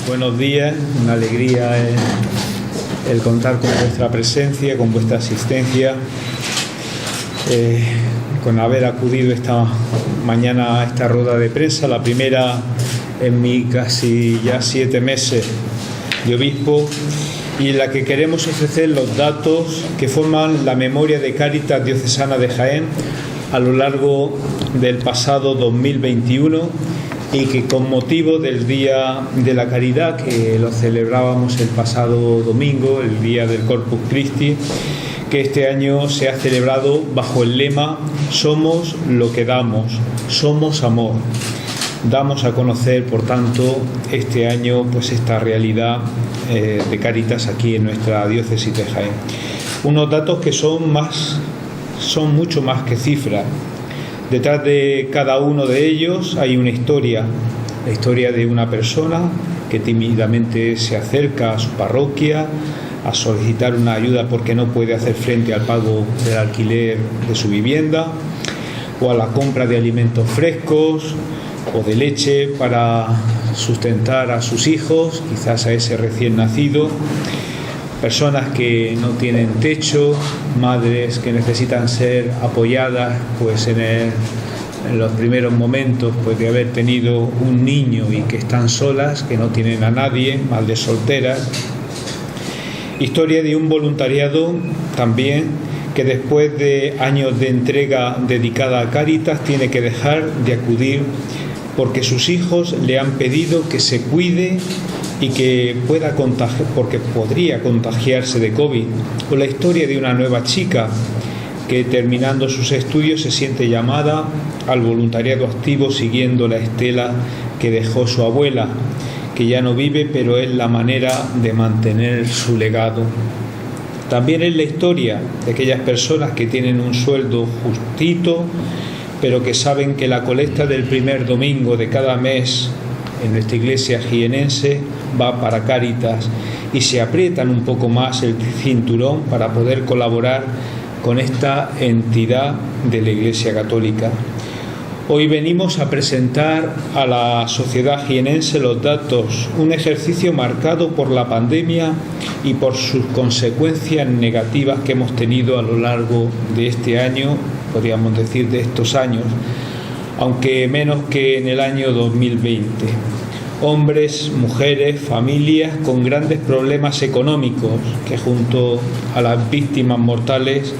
Buenos días, una alegría el contar con vuestra presencia, con vuestra asistencia, con haber acudido esta mañana a esta rueda de prensa, la primera en mi casi ya 7 meses de obispo, y en la que queremos ofrecer los datos que forman la memoria de Cáritas Diocesana de Jaén a lo largo del pasado 2021 y que con motivo del Día de la Caridad, que lo celebrábamos el pasado domingo, el Día del Corpus Christi, que este año se ha celebrado bajo el lema «Somos lo que damos, somos amor». Damos a conocer, por tanto, este año pues esta realidad de Cáritas aquí en nuestra diócesis de Jaén. Unos datos que son mucho más que cifras. Detrás de cada uno de ellos hay una historia, la historia de una persona que tímidamente se acerca a su parroquia a solicitar una ayuda porque no puede hacer frente al pago del alquiler de su vivienda, o a la compra de alimentos frescos o de leche para sustentar a sus hijos, quizás a ese recién nacido. Personas que no tienen techo, madres que necesitan ser apoyadas pues en los primeros momentos pues de haber tenido un niño y que están solas, que no tienen a nadie, madres solteras. Historia de un voluntariado también que después de años de entrega dedicada a Cáritas tiene que dejar de acudir porque sus hijos le han pedido que se cuide y que pueda contagiar, porque podría contagiarse de COVID. O la historia de una nueva chica que terminando sus estudios se siente llamada al voluntariado activo siguiendo la estela que dejó su abuela, que ya no vive, pero es la manera de mantener su legado. También es la historia de aquellas personas que tienen un sueldo justito, pero que saben que la colecta del primer domingo de cada mes en nuestra iglesia jienense va para Cáritas y se aprietan un poco más el cinturón para poder colaborar con esta entidad de la Iglesia Católica. Hoy venimos a presentar a la sociedad jienense los datos, un ejercicio marcado por la pandemia y por sus consecuencias negativas que hemos tenido a lo largo de este año, podríamos decir de estos años, aunque menos que en el año 2020. Hombres, mujeres, familias con grandes problemas económicos que junto a las víctimas mortales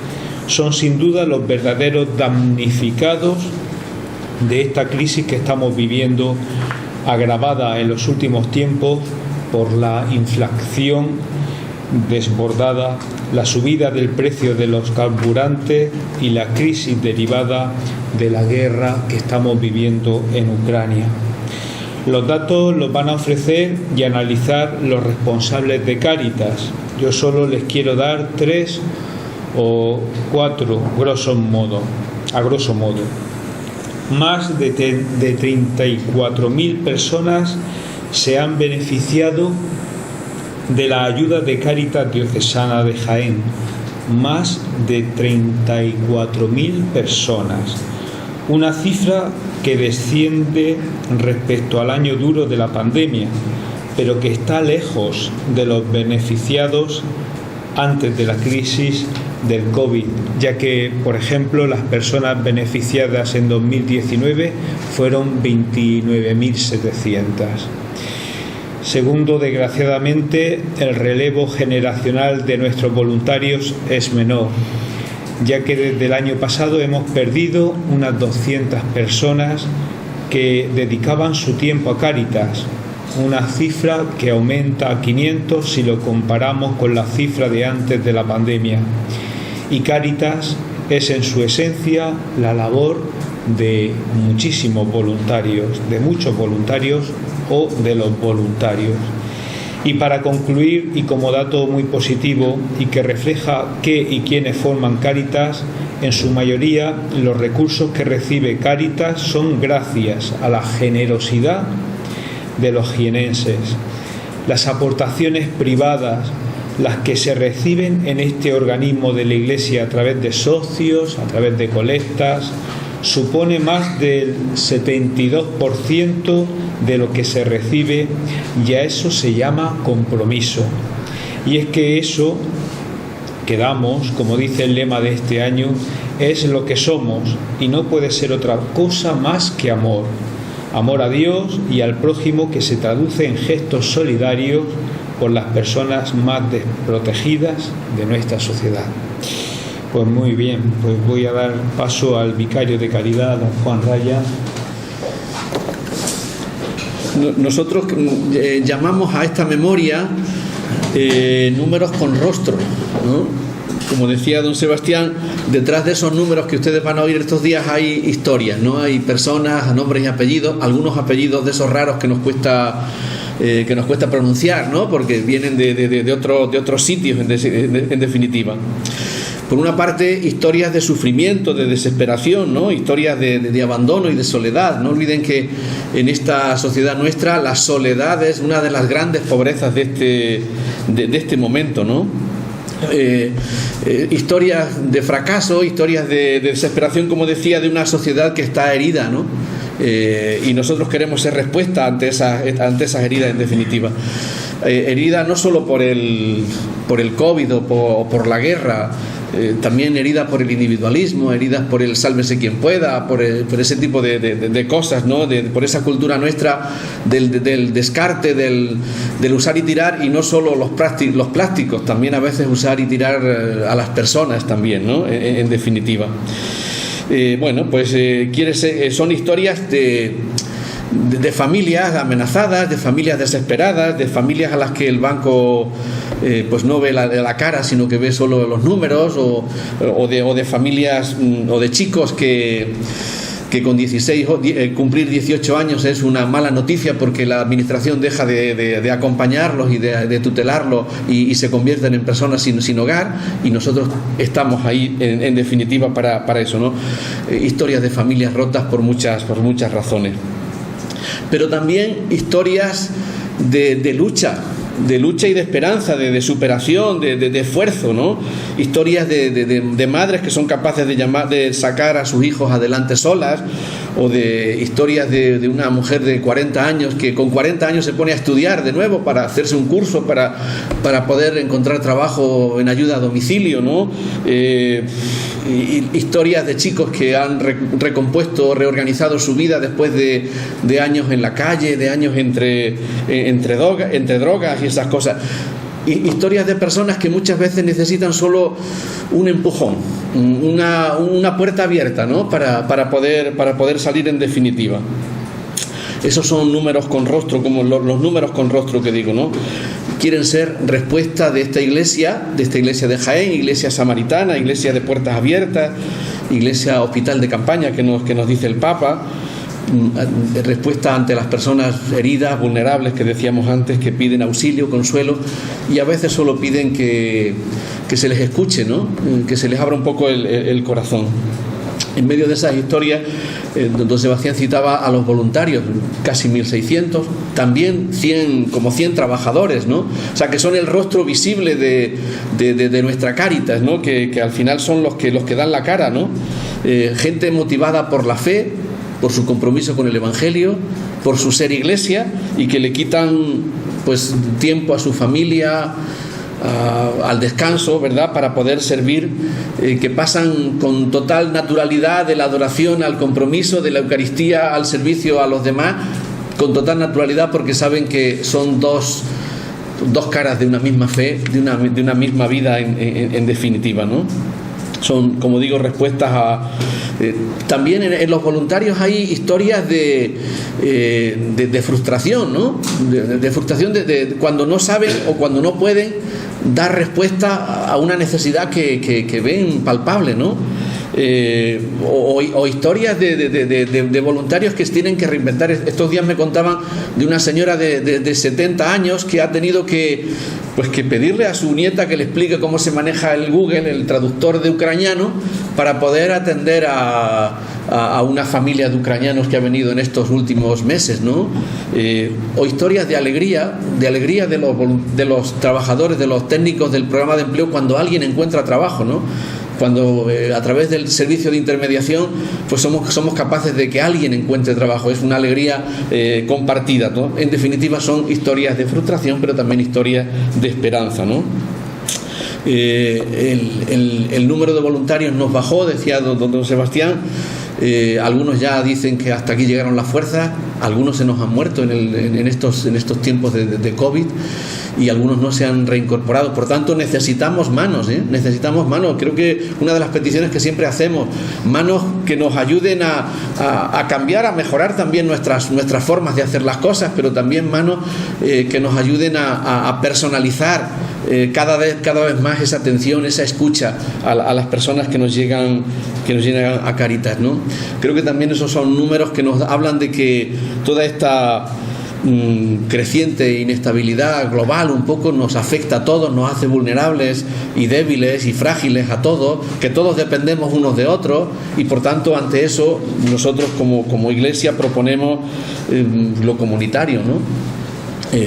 son sin duda los verdaderos damnificados de esta crisis que estamos viviendo, agravada en los últimos tiempos por la inflación desbordada, la subida del precio de los carburantes y la crisis derivada de la guerra que estamos viviendo en Ucrania. Los datos los van a ofrecer y analizar los responsables de Cáritas. Yo solo les quiero dar 3 o 4 a grosso modo. Más de 34.000 personas se han beneficiado de la ayuda de Cáritas Diocesana de Jaén. Más de 34.000 personas. Una cifra que desciende respecto al año duro de la pandemia, pero que está lejos de los beneficiados antes de la crisis del COVID, ya que, por ejemplo, las personas beneficiadas en 2019 fueron 29.700. Segundo, desgraciadamente, el relevo generacional de nuestros voluntarios es menor, ya que desde el año pasado hemos perdido unas 200 personas que dedicaban su tiempo a Cáritas, una cifra que aumenta a 500 si lo comparamos con la cifra de antes de la pandemia. Y Cáritas es en su esencia la labor de muchísimos voluntarios, de muchos voluntarios o de los voluntarios. Y para concluir, y como dato muy positivo y que refleja qué y quiénes forman Cáritas, en su mayoría los recursos que recibe Cáritas son gracias a la generosidad de los jienenses. Las aportaciones privadas, las que se reciben en este organismo de la Iglesia a través de socios, a través de colectas supone más del 72% de lo que se recibe, y a eso se llama compromiso. Y es que eso que damos, como dice el lema de este año, es lo que somos, y no puede ser otra cosa más que amor. Amor a Dios y al prójimo, que se traduce en gestos solidarios por las personas más desprotegidas de nuestra sociedad. Pues muy bien, pues voy a dar paso al vicario de Caridad, don Juan Raya. Nosotros llamamos a esta memoria números con rostro, ¿no? Como decía don Sebastián, detrás de esos números que ustedes van a oír estos días hay historias, ¿no? Hay personas, nombres y apellidos, algunos apellidos de esos raros que nos cuesta pronunciar, ¿no? Porque vienen de otros sitios, en definitiva. Por una parte, historias de sufrimiento, de desesperación, ¿no? Historias de abandono y de soledad. No olviden que en esta sociedad nuestra la soledad es una de las grandes pobrezas de este momento, ¿no? Historias de fracaso, historias de desesperación, como decía, de una sociedad que está herida, ¿no? Y nosotros queremos ser respuesta ante esas heridas, en definitiva. Herida no solo por el COVID o por la guerra, también herida por el individualismo, heridas por el sálvese quien pueda, por ese tipo de cosas, ¿no? Por esa cultura nuestra del descarte, del usar y tirar, y no solo los plásticos, también a veces usar y tirar a las personas también, ¿no? En definitiva. Bueno, pues son historias de familias amenazadas, de familias desesperadas, de familias a las que el banco pues no ve la cara, sino que ve solo los números, o de familias o de chicos que con 16 cumplir 18 años es una mala noticia, porque la administración deja de acompañarlos y de tutelarlos, y se convierten en personas sin hogar, y nosotros estamos ahí en definitiva para eso, ¿no? Historias de familias rotas por muchas razones. Pero también historias de lucha y de esperanza, de superación, de esfuerzo, ¿no? Historias de madres que son capaces de sacar a sus hijos adelante solas, o de historias de una mujer de 40 años que con 40 años se pone a estudiar de nuevo para hacerse un curso para poder encontrar trabajo en ayuda a domicilio, ¿no? Y historias de chicos que han recompuesto, reorganizado su vida después de años en la calle, de años entre drogas y esas cosas. Historias de personas que muchas veces necesitan solo un empujón, una puerta abierta, ¿no? para poder salir, en definitiva. Esos son números con rostro, como los números con rostro que digo, ¿no? Quieren ser respuesta de esta iglesia de Jaén, iglesia samaritana, iglesia de puertas abiertas, iglesia hospital de campaña que nos dice el Papa, respuesta ante las personas heridas, vulnerables, que decíamos antes, que piden auxilio, consuelo, y a veces solo piden que se les escuche, ¿no? Que se les abra un poco el corazón. En medio de esas historias, don Sebastián citaba a los voluntarios, casi 1.600, también 100 trabajadores, ¿no? O sea, que son el rostro visible de nuestra Cáritas, ¿no? Que al final son los que dan la cara, ¿no? Gente motivada por la fe, por su compromiso con el Evangelio, por su ser iglesia, y que le quitan pues tiempo a su familia, al descanso, ¿verdad?, para poder servir, que pasan con total naturalidad de la adoración al compromiso, de la Eucaristía al servicio a los demás, con total naturalidad, porque saben que son dos caras de una misma fe, de una misma vida, en definitiva, ¿no? Son, como digo, respuestas a... también en los voluntarios hay historias de frustración, ¿no? De frustración de cuando no saben o cuando no pueden dar respuesta a una necesidad que ven palpable, ¿no? O historias de voluntarios que tienen que reinventar. Estos días me contaban de una señora de 70 años que ha tenido que pedirle a su nieta que le explique cómo se maneja el Google, el traductor de ucraniano, para poder atender a una familia de ucranianos que ha venido en estos últimos meses, ¿no? O historias de alegría de los trabajadores, de los técnicos del programa de empleo, cuando alguien encuentra trabajo, ¿no? cuando a través del servicio de intermediación pues somos capaces de que alguien encuentre trabajo. Es una alegría compartida, ¿no? En definitiva son historias de frustración, pero también historias de esperanza, ¿no? El número de voluntarios nos bajó, decía don Sebastián. Algunos ya dicen que hasta aquí llegaron las fuerzas, algunos se nos han muerto en estos tiempos de COVID, y algunos no se han reincorporado. Por tanto, necesitamos manos, necesitamos manos. Creo que una de las peticiones que siempre hacemos, manos que nos ayuden a cambiar, a mejorar también nuestras formas de hacer las cosas, pero también manos que nos ayuden a personalizar cada vez más esa atención, esa escucha a las personas que nos llegan a Cáritas, ¿no? Creo que también esos son números que nos hablan de que toda esta creciente inestabilidad global un poco nos afecta a todos, nos hace vulnerables y débiles y frágiles a todos, que todos dependemos unos de otros, y por tanto ante eso nosotros como Iglesia proponemos lo comunitario, ¿no?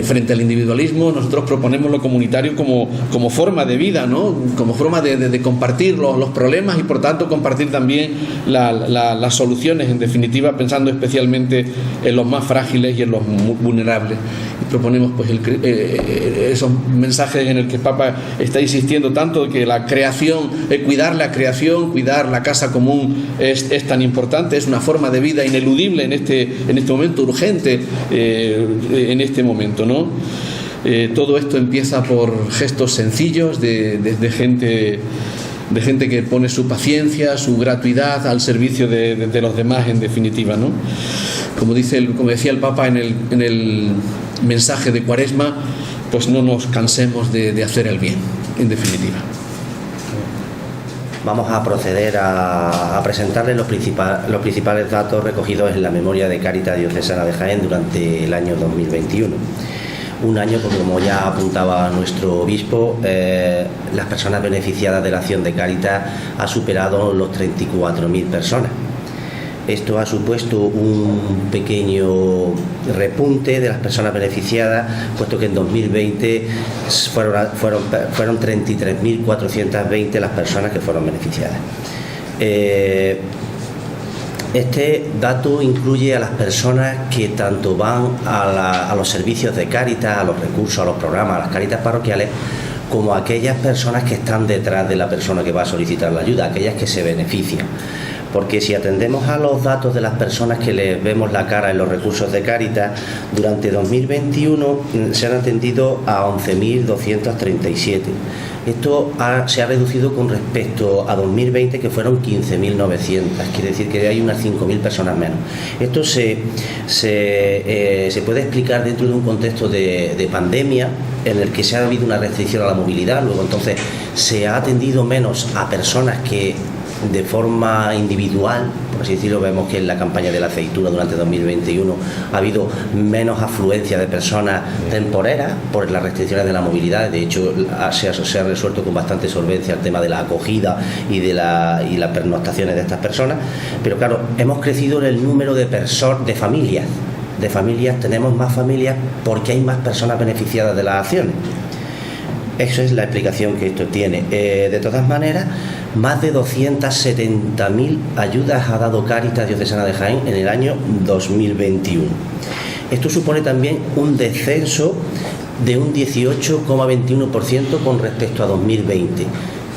Frente al individualismo, nosotros proponemos lo comunitario como forma de vida, ¿no? Como forma de compartir los problemas y por tanto compartir también las soluciones, en definitiva, pensando especialmente en los más frágiles y en los vulnerables. Y proponemos pues esos mensajes en el que el Papa está insistiendo tanto, que la creación, cuidar la creación, cuidar la casa común es tan importante, es una forma de vida ineludible en este momento, urgente en este momento, ¿no? Todo esto empieza por gestos sencillos de gente que pone su paciencia, su gratuidad al servicio de los demás, en definitiva, ¿no? Como decía el Papa en el mensaje de Cuaresma, pues no nos cansemos de hacer el bien, en definitiva. Vamos a proceder a presentarles los principales datos recogidos en la memoria de Cáritas Diocesana de Jaén durante el año 2021. Un año, como ya apuntaba nuestro obispo, las personas beneficiadas de la acción de Cáritas ha superado los 34.000 personas. Esto ha supuesto un pequeño repunte de las personas beneficiadas, puesto que en 2020 fueron 33.420 las personas que fueron beneficiadas. Este dato incluye a las personas que tanto van a los servicios de Cáritas, a los recursos, a los programas, a las Cáritas parroquiales, como a aquellas personas que están detrás de la persona que va a solicitar la ayuda, aquellas que se benefician. Porque si atendemos a los datos de las personas que les vemos la cara en los recursos de Cáritas, durante 2021 se han atendido a 11.237. Esto se ha reducido con respecto a 2020, que fueron 15.900. Quiere decir que hay unas 5.000 personas menos. Esto se puede explicar dentro de un contexto de pandemia, en el que se ha habido una restricción a la movilidad. Luego entonces se ha atendido menos a personas que de forma individual, por así decirlo. Vemos que en la campaña de la aceituna durante 2021 ha habido menos afluencia de personas temporeras por las restricciones de la movilidad. De hecho, se ha resuelto con bastante solvencia el tema de la acogida y las pernoctaciones de estas personas. Pero claro, hemos crecido en el número de familias. Tenemos más familias porque hay más personas beneficiadas de las acciones. Esa es la explicación que esto tiene. De todas maneras, más de 270.000 ayudas ha dado Cáritas Diocesana de Jaén en el año 2021. Esto supone también un descenso de un 18,21% con respecto a 2020,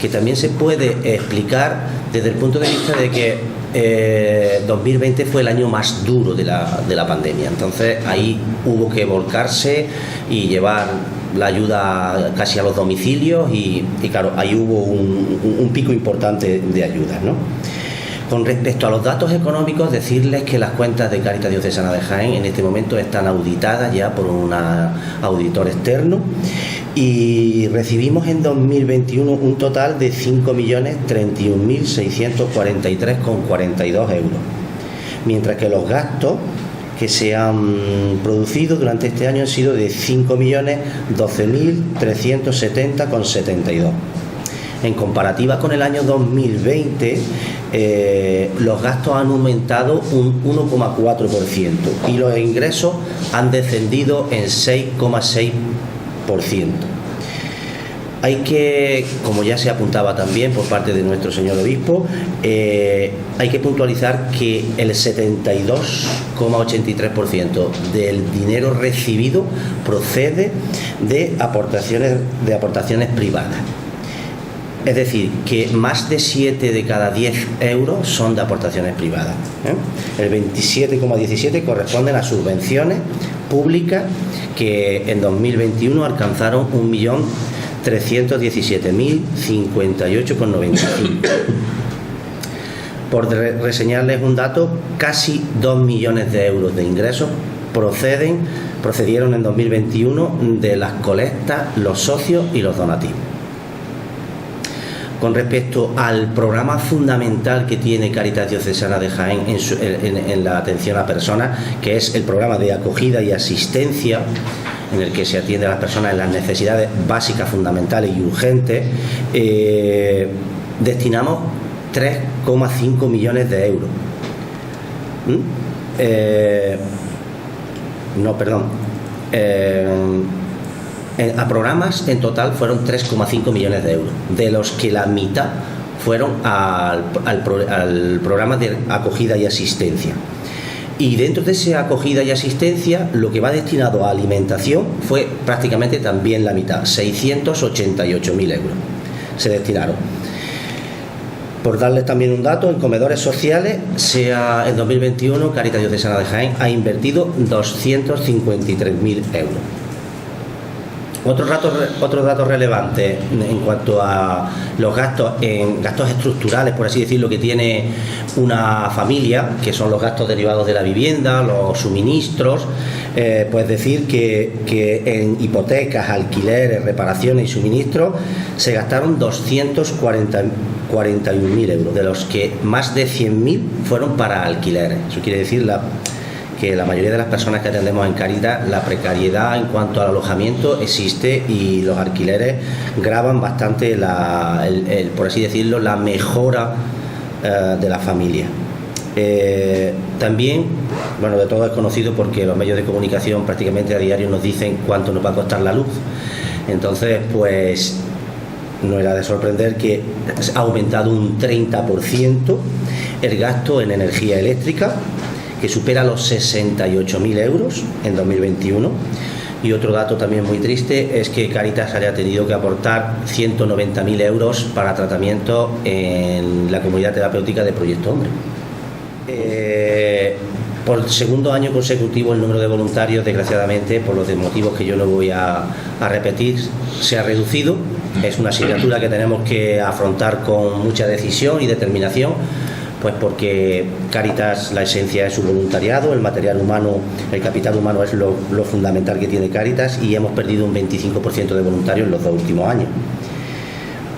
que también se puede explicar desde el punto de vista de que 2020 fue el año más duro de la pandemia. Entonces ahí hubo que volcarse y llevar la ayuda casi a los domicilios y claro, ahí hubo un pico importante de ayudas, ¿no? Con respecto a los datos económicos, decirles que las cuentas de Cáritas Diocesana de Jaén en este momento están auditadas ya por un auditor externo y recibimos en 2021 un total de 5.031.643,42 euros, mientras que los gastos que se han producido durante este año han sido de 5.012.370,72. En comparativa con el año 2020, los gastos han aumentado un 1,4% y los ingresos han descendido en 6,6%. Hay que, como ya se apuntaba también por parte de nuestro señor obispo, hay que puntualizar que el 72,83% del dinero recibido procede de aportaciones privadas. Es decir, que más de 7 de cada 10 euros son de aportaciones privadas. El 27,17 corresponden a subvenciones públicas que en 2021 alcanzaron 1.317.058,95. Por reseñarles un dato, casi 2 millones de euros de ingresos procedieron en 2021 de las colectas, los socios y los donativos. Con respecto al programa fundamental que tiene Cáritas Diocesana de Jaén en la atención a personas, que es el programa de acogida y asistencia, en el que se atiende a las personas en las necesidades básicas, fundamentales y urgentes, destinamos 3,5 millones de euros. A programas en total fueron 3,5 millones de euros, de los que la mitad fueron al programa de acogida y asistencia. Y dentro de esa acogida y asistencia, lo que va destinado a alimentación fue prácticamente también la mitad, 688.000 euros se destinaron. Por darles también un dato, en comedores sociales, en 2021 Cáritas Diocesana de Jaén ha invertido 253.000 euros. Otro dato relevante en cuanto a los gastos estructurales, por así decirlo, que tiene una familia, que son los gastos derivados de la vivienda, los suministros, pues decir que en hipotecas, alquileres, reparaciones y suministros se gastaron 241.000 euros, de los que más de 100.000 fueron para alquileres. Eso quiere decir que la mayoría de las personas que atendemos en Cáritas, la precariedad en cuanto al alojamiento existe y los alquileres gravan bastante por así decirlo, la mejora de la familia. También, bueno, de todo es conocido porque los medios de comunicación prácticamente a diario nos dicen cuánto nos va a costar la luz. Entonces, pues no era de sorprender que ha aumentado un 30% el gasto en energía eléctrica, que supera los 68.000 euros en 2021. Y otro dato también muy triste es que Cáritas haya tenido que aportar 190.000 euros para tratamiento en la comunidad terapéutica de Proyecto Hombre. Por segundo año consecutivo el número de voluntarios, desgraciadamente, por los motivos que yo no voy a repetir, se ha reducido. Es una asignatura que tenemos que afrontar con mucha decisión y determinación, pues porque Cáritas, la esencia es su voluntariado, el material humano, el capital humano es lo fundamental que tiene Cáritas, y hemos perdido un 25% de voluntarios en los 2 últimos años.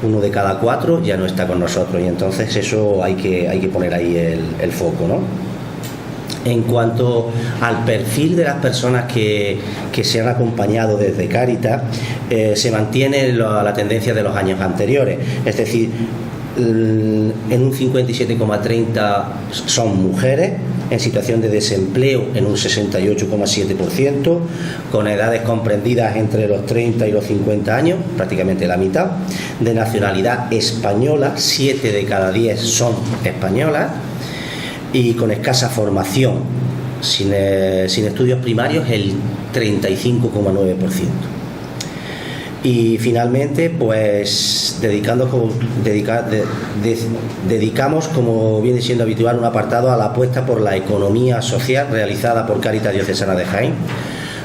1 de cada 4 ya no está con nosotros, y entonces eso hay que poner ahí el foco, ¿no? En cuanto al perfil de las personas que se han acompañado desde Cáritas, se mantiene la tendencia de los años anteriores, es decir, en un 57,30% son mujeres en situación de desempleo, en un 68,7%, con edades comprendidas entre los 30 y los 50 años, prácticamente la mitad, de nacionalidad española, 7 de cada 10 son españolas, y con escasa formación, sin estudios primarios, el 35,9%. Y finalmente, pues dedicamos, como viene siendo habitual, un apartado a la apuesta por la economía social realizada por Cáritas Diocesana de Jaén,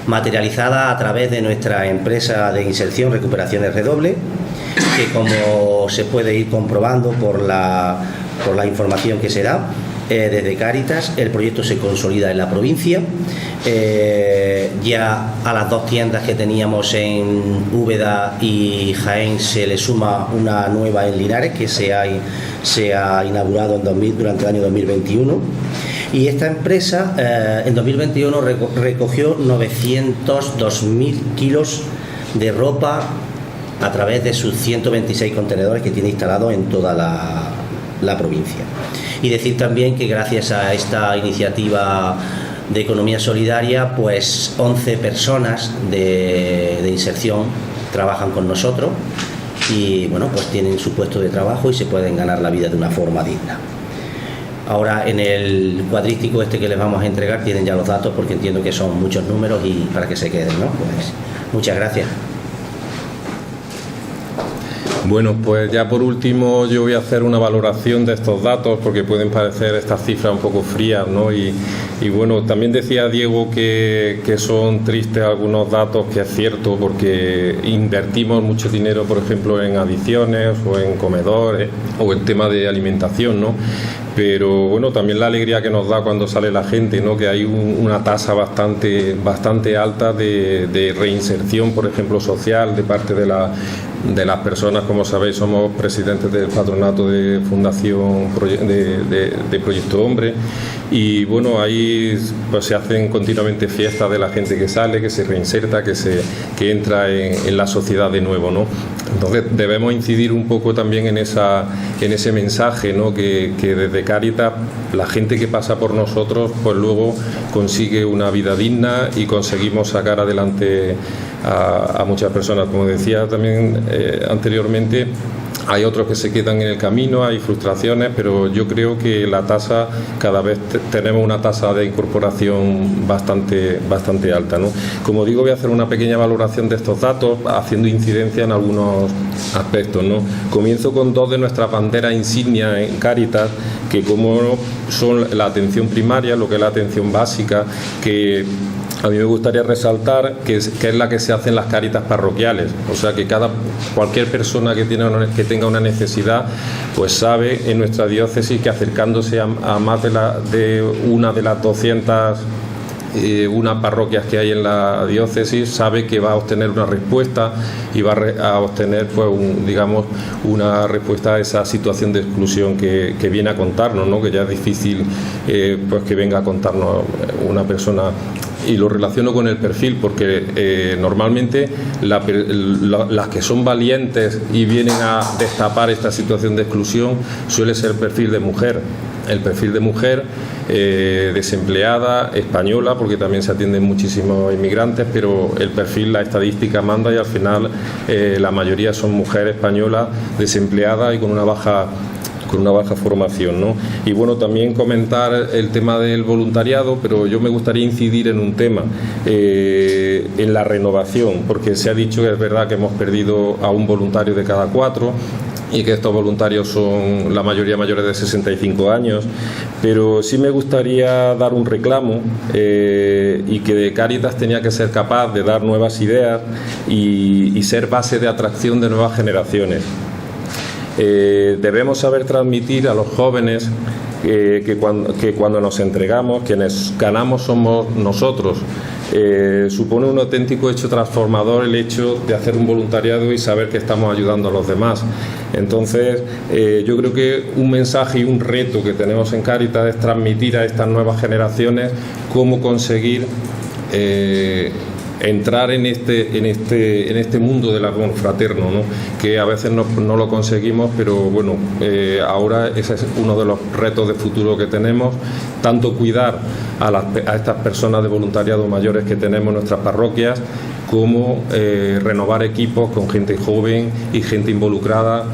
materializada a través de nuestra empresa de inserción Recuperaciones Redoble, que, como se puede ir comprobando por la información que se da desde Cáritas, el proyecto se consolida en la provincia. Ya a las 2 tiendas que teníamos en Úbeda y Jaén se le suma una nueva en Linares, que se ha inaugurado durante el año 2021. Y esta empresa en 2021 recogió 902.000 kilos de ropa a través de sus 126 contenedores que tiene instalados en toda la provincia. Y decir también que gracias a esta iniciativa de economía solidaria, pues 11 personas de inserción trabajan con nosotros, y bueno, pues tienen su puesto de trabajo y se pueden ganar la vida de una forma digna. Ahora en el cuadrístico este que les vamos a entregar tienen ya los datos, porque entiendo que son muchos números y para que se queden, ¿no? Pues muchas gracias. Bueno, pues ya por último yo voy a hacer una valoración de estos datos, porque pueden parecer estas cifras un poco frías, ¿no? Y bueno, también decía Diego que son tristes algunos datos, que es cierto, porque invertimos mucho dinero, por ejemplo, en adicciones o en comedores o en tema de alimentación, ¿no? Pero bueno, también la alegría que nos da cuando sale la gente, ¿no? Que hay una tasa bastante alta de reinserción, por ejemplo, social, de parte de las personas. Como sabéis, somos presidentes del patronato de Fundación de Proyecto Hombre, y bueno, ahí pues se hacen continuamente fiestas de la gente que sale, que se reinserta, que entra en la sociedad de nuevo, ¿no? Entonces debemos incidir un poco también en ese mensaje, ¿no? Que desde Cáritas la gente que pasa por nosotros pues luego consigue una vida digna y conseguimos sacar adelante a muchas personas. Como decía también anteriormente, hay otros que se quedan en el camino, hay frustraciones, pero yo creo que la tasa, cada vez tenemos una tasa de incorporación bastante alta, ¿no? Como digo, voy a hacer una pequeña valoración de estos datos, haciendo incidencia en algunos aspectos, ¿no? Comienzo con dos de nuestras banderas insignias en Cáritas, que como son la atención primaria, lo que es la atención básica, que a mí me gustaría resaltar que es la que se hace en las Cáritas parroquiales. O sea, que cualquier persona que tenga una necesidad, pues sabe en nuestra diócesis que acercándose a más de una de las 200 parroquias que hay en la diócesis, sabe que va a obtener una respuesta y va a obtener pues una respuesta a esa situación de exclusión que viene a contarnos, ¿no? Que ya es difícil pues que venga a contarnos una persona. Y lo relaciono con el perfil, porque normalmente las que son valientes y vienen a destapar esta situación de exclusión suele ser el perfil de mujer. El perfil de mujer desempleada, española, porque también se atienden muchísimos inmigrantes, pero el perfil, la estadística manda, y al final la mayoría son mujeres españolas desempleadas y con una baja formación, ¿no? Y bueno, también comentar el tema del voluntariado, pero yo me gustaría incidir en un tema, en la renovación, porque se ha dicho que es verdad que hemos perdido a un voluntario de cada 4 y que estos voluntarios son la mayoría mayores de 65 años, pero sí me gustaría dar un reclamo y que Cáritas tenía que ser capaz de dar nuevas ideas y ser base de atracción de nuevas generaciones. Debemos saber transmitir a los jóvenes que cuando nos entregamos, quienes ganamos somos nosotros. Supone un auténtico hecho transformador el hecho de hacer un voluntariado y saber que estamos ayudando a los demás. Entonces, yo creo que un mensaje y un reto que tenemos en Cáritas es transmitir a estas nuevas generaciones cómo conseguir entrar en este mundo del amor fraterno, ¿no? Que a veces no lo conseguimos, pero bueno, ahora ese es uno de los retos de futuro que tenemos, tanto cuidar a estas personas de voluntariado mayores que tenemos en nuestras parroquias, como renovar equipos con gente joven y gente involucrada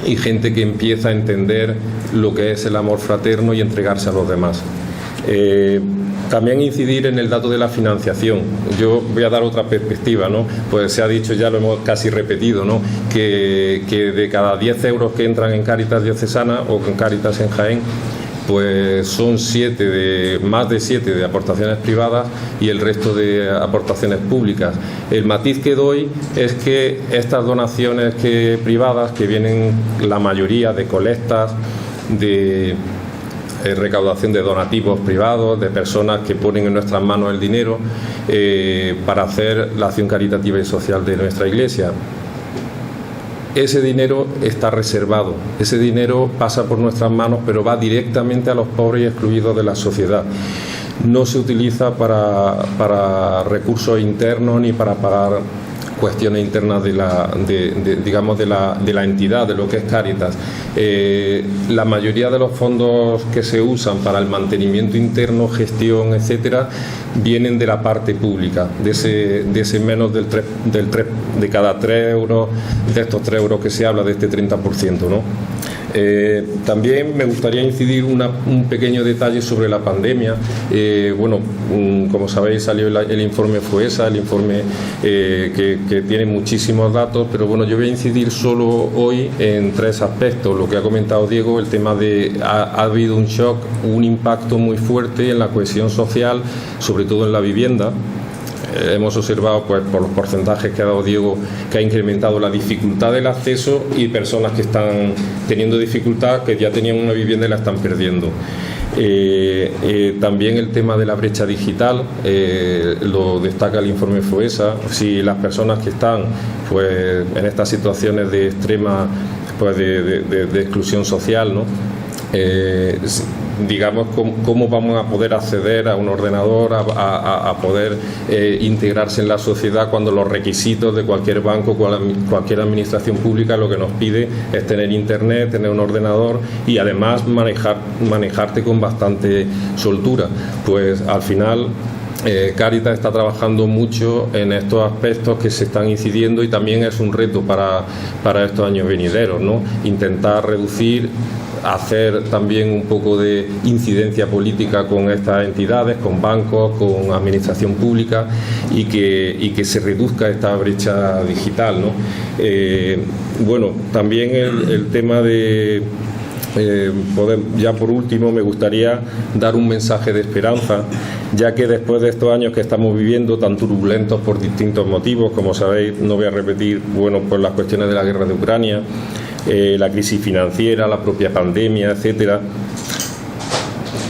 y gente que empieza a entender lo que es el amor fraterno y entregarse a los demás. También incidir en el dato de la financiación. Yo voy a dar otra perspectiva, ¿no? Pues se ha dicho, ya lo hemos casi repetido, ¿no? Que de cada 10 euros que entran en Cáritas Diocesana o en Cáritas en Jaén, pues son más de 7 de aportaciones privadas y el resto de aportaciones públicas. El matiz que doy es que estas donaciones privadas, que vienen la mayoría de colectas, de recaudación de donativos privados, de personas que ponen en nuestras manos el dinero para hacer la acción caritativa y social de nuestra Iglesia. Ese dinero está reservado, ese dinero pasa por nuestras manos, pero va directamente a los pobres y excluidos de la sociedad. No se utiliza para recursos internos ni para pagar cuestiones internas digamos de la entidad, de lo que es Cáritas. La mayoría de los fondos que se usan para el mantenimiento interno, gestión, etcétera, vienen de la parte pública, de ese menos de cada 3 euros, de estos 3 euros que se habla, de este 30%, ¿no? También me gustaría incidir un pequeño detalle sobre la pandemia. Como sabéis, salió el informe FOESA, el informe que tiene muchísimos datos, pero bueno, yo voy a incidir solo hoy en 3 aspectos. Lo que ha comentado Diego, el tema de ha habido un shock, un impacto muy fuerte en la cohesión social, sobre todo en la vivienda. Hemos observado, pues, por los porcentajes que ha dado Diego, que ha incrementado la dificultad del acceso y personas que están teniendo dificultad, que ya tenían una vivienda y la están perdiendo. También el tema de la brecha digital, lo destaca el informe FOESA. Si las personas que están, pues, en estas situaciones de extrema, pues, de exclusión social, ¿no? Digamos, cómo vamos a poder acceder a un ordenador, a poder integrarse en la sociedad, cuando los requisitos de cualquier banco, cualquier administración pública, lo que nos pide es tener internet, tener un ordenador y además manejarte con bastante soltura. Pues al final Cáritas está trabajando mucho en estos aspectos que se están incidiendo, y también es un reto para estos años venideros, ¿no? Intentar reducir, hacer también un poco de incidencia política con estas entidades, con bancos, con administración pública, y que se reduzca esta brecha digital, ¿no? También el tema de ya por último me gustaría dar un mensaje de esperanza, ya que después de estos años que estamos viviendo tan turbulentos por distintos motivos, como sabéis, no voy a repetir, pues las cuestiones de la guerra de Ucrania, la crisis financiera, la propia pandemia, etcétera.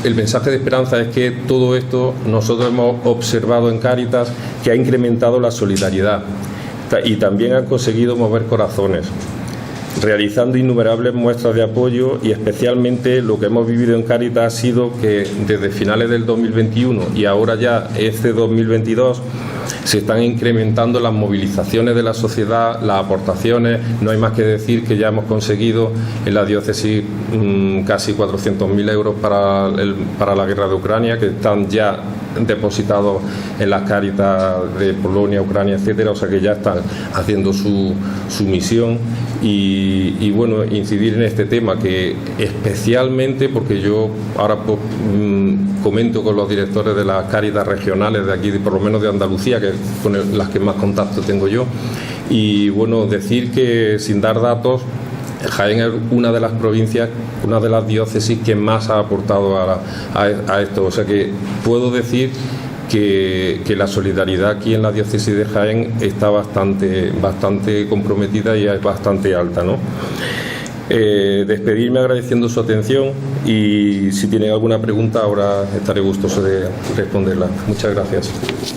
El mensaje de esperanza es que todo esto nosotros hemos observado en Cáritas que ha incrementado la solidaridad y también han conseguido mover corazones, realizando innumerables muestras de apoyo, y especialmente lo que hemos vivido en Cáritas ha sido que desde finales del 2021 y ahora ya este 2022 se están incrementando las movilizaciones de la sociedad, las aportaciones. No hay más que decir que ya hemos conseguido en la diócesis casi 400.000 euros para la guerra de Ucrania, que están ya depositados en las Cáritas de Polonia, Ucrania, etcétera, o sea que ya están haciendo su misión. Y bueno, incidir en este tema, que especialmente, porque yo ahora comento con los directores de las Cáritas regionales de aquí, por lo menos de Andalucía, que con las que más contacto tengo yo, y bueno, decir que, sin dar datos, Jaén es una de las provincias, una de las diócesis que más ha aportado a esto, o sea que puedo decir que la solidaridad aquí en la diócesis de Jaén está bastante comprometida y es bastante alta, ¿no? Despedirme agradeciendo su atención, y si tienen alguna pregunta ahora estaré gustoso de responderla. Muchas gracias. Muchas gracias.